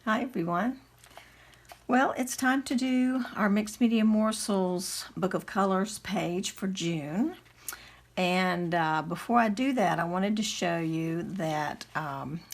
Hi everyone. Well, it's time to do our Mixed Media Morsels Book of Colors page for June. And before I do that, I wanted to show you that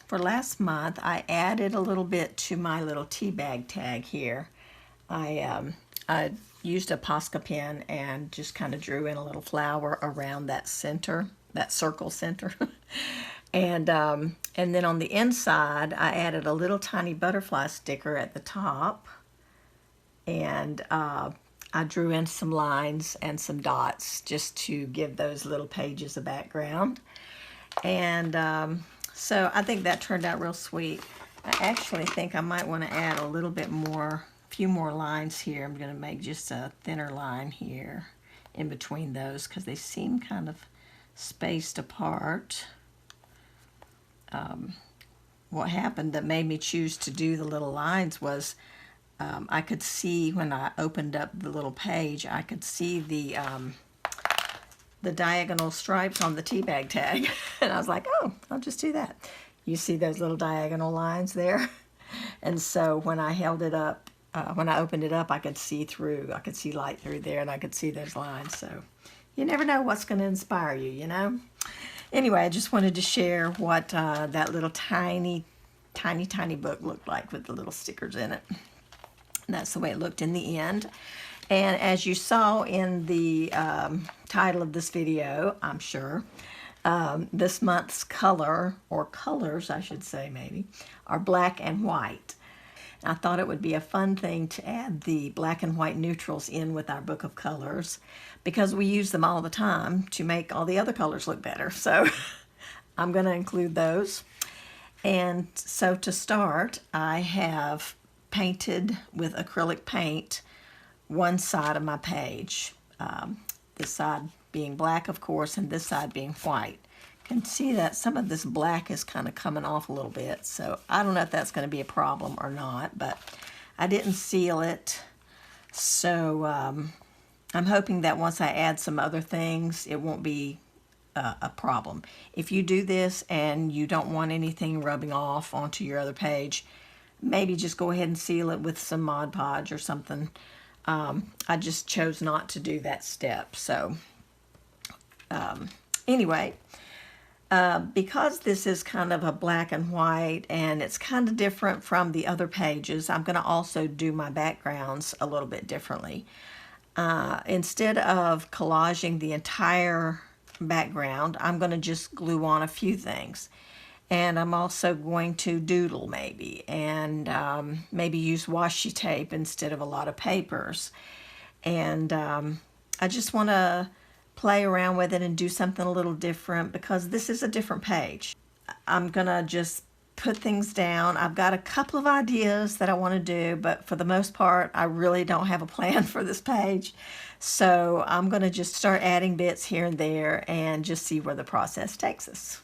for last month I added a little bit to my little tea bag tag here. I used a Posca pen and just kind of drew in a little flower around that center, that circle center. And then on the inside, I added a little tiny butterfly sticker at the top. And I drew in some lines and some dots just to give those little pages a background. And so I think that turned out real sweet. I actually think I might want to add a little bit more, a few more lines here. I'm going to make just a thinner line here in between those because they seem kind of spaced apart. What happened that made me choose to do the little lines was I could see when I opened up the little page, I could see the diagonal stripes on the tea bag tag. And I was like, oh, I'll just do that. You see those little diagonal lines there? And so when I held it up, when I opened it up, I could see through. I could see light through there, and I could see those lines. So you never know what's going to inspire you, you know? Anyway, I just wanted to share what that little tiny book looked like with the little stickers in it. And that's the way it looked in the end. And as you saw in the title of this video, I'm sure, this month's color, or colors I should say maybe, are black and white. I thought it would be a fun thing to add the black and white neutrals in with our book of colors because we use them all the time to make all the other colors look better. So I'm going to include those. And so to start, I have painted with acrylic paint one side of my page. This side being black, of course, and this side being white. You can see that some of this black is kind of coming off a little bit, so I don't know if that's going to be a problem or not, but I didn't seal it, so I'm hoping that once I add some other things, it won't be a problem. If you do this and you don't want anything rubbing off onto your other page, maybe just go ahead and seal it with some Mod Podge or something. I just chose not to do that step, so anyway. Because this is kind of a black and white and it's kind of different from the other pages, I'm going to also do my backgrounds a little bit differently. Instead of collaging the entire background, I'm going to just glue on a few things. And I'm also going to doodle maybe, and maybe use washi tape instead of a lot of papers. And I just want to play around with it and do something a little different because this is a different page. I'm gonna just put things down. I've got a couple of ideas that I want to do, but for the most part I really don't have a plan for this page, so I'm gonna just start adding bits here and there and just see where the process takes us.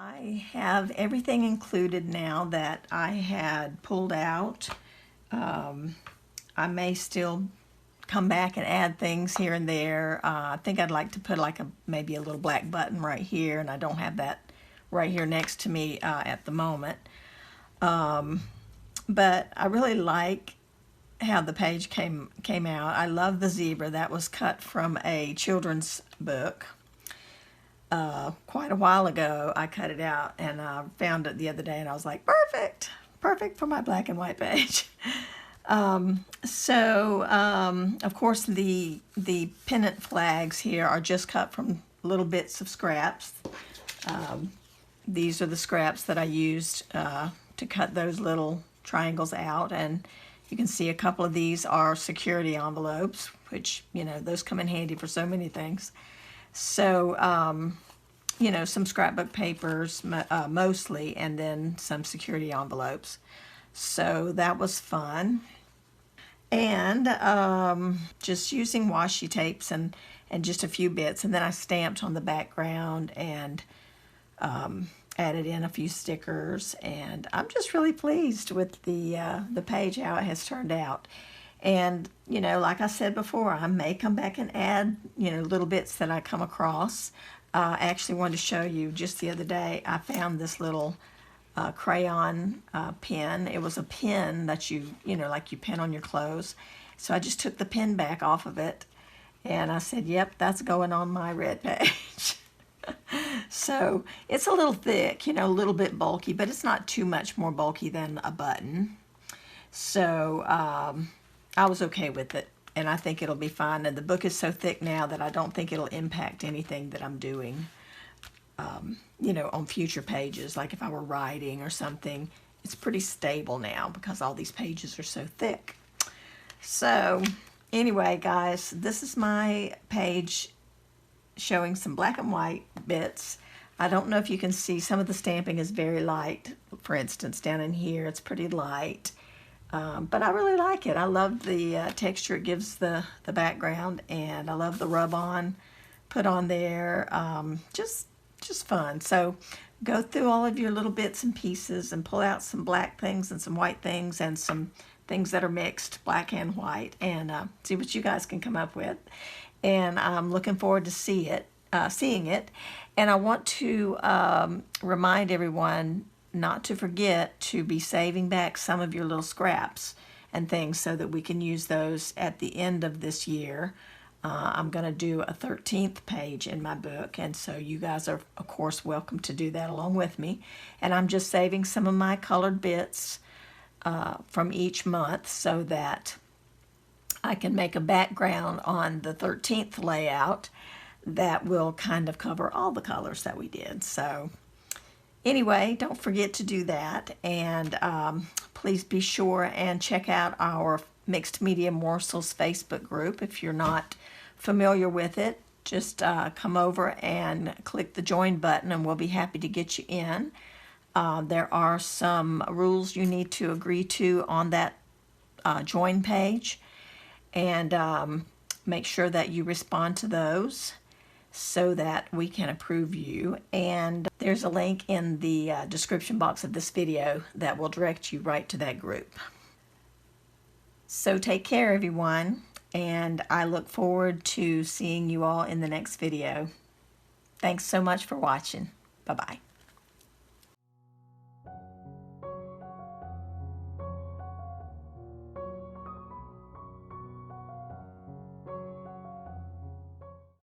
I have everything included now that I had pulled out. I may still come back and add things here and there. I think I'd like to put like maybe a little black button right here, and I don't have that right here next to me at the moment. But I really like how the page came out. I love the zebra. That was cut from a children's book. Quite a while ago I cut it out, and I found it the other day, and I was like, perfect for my black and white page. Of course the pennant flags here are just cut from little bits of scraps. These are the scraps that I used to cut those little triangles out, and you can see a couple of these are security envelopes, which, you know, those come in handy for so many things. So, you know, some scrapbook papers mostly, and then some security envelopes. So that was fun. And just using washi tapes and just a few bits, and then I stamped on the background and added in a few stickers, and I'm just really pleased with the page, how it has turned out. And, you know, like I said before, I may come back and add, you know, little bits that I come across. I actually wanted to show you just the other day, I found this little crayon pen. It was a pen that you know, like you pen on your clothes. So I just took the pen back off of it, and I said, yep, that's going on my red page. So it's a little thick, you know, a little bit bulky, but it's not too much more bulky than a button. So I was okay with it, and I think it'll be fine. And the book is so thick now that I don't think it'll impact anything that I'm doing, you know, on future pages. Like if I were writing or something, it's pretty stable now because all these pages are so thick. So anyway, guys, this is my page showing some black and white bits. I don't know if you can see, some of the stamping is very light. For instance, down in here, it's pretty light. But I really like it. I love the texture it gives the background, and I love the rub-on put on there. Just fun. So go through all of your little bits and pieces and pull out some black things and some white things and some things that are mixed, black and white, and see what you guys can come up with. And I'm looking forward to seeing it. And I want to remind everyone not to forget to be saving back some of your little scraps and things so that we can use those at the end of this year. I'm going to do a 13th page in my book, and so you guys are, of course, welcome to do that along with me. And I'm just saving some of my colored bits from each month so that I can make a background on the 13th layout that will kind of cover all the colors that we did. So anyway, don't forget to do that, and please be sure and check out our Mixed Media Morsels Facebook group. If you're not familiar with it, just come over and click the join button, and we'll be happy to get you in. There are some rules you need to agree to on that join page, and make sure that you respond to those so that we can approve you. And there's a link in the description box of this video that will direct you right to that group. So take care, everyone, and I look forward to seeing you all in the next video. Thanks so much for watching. Bye-bye.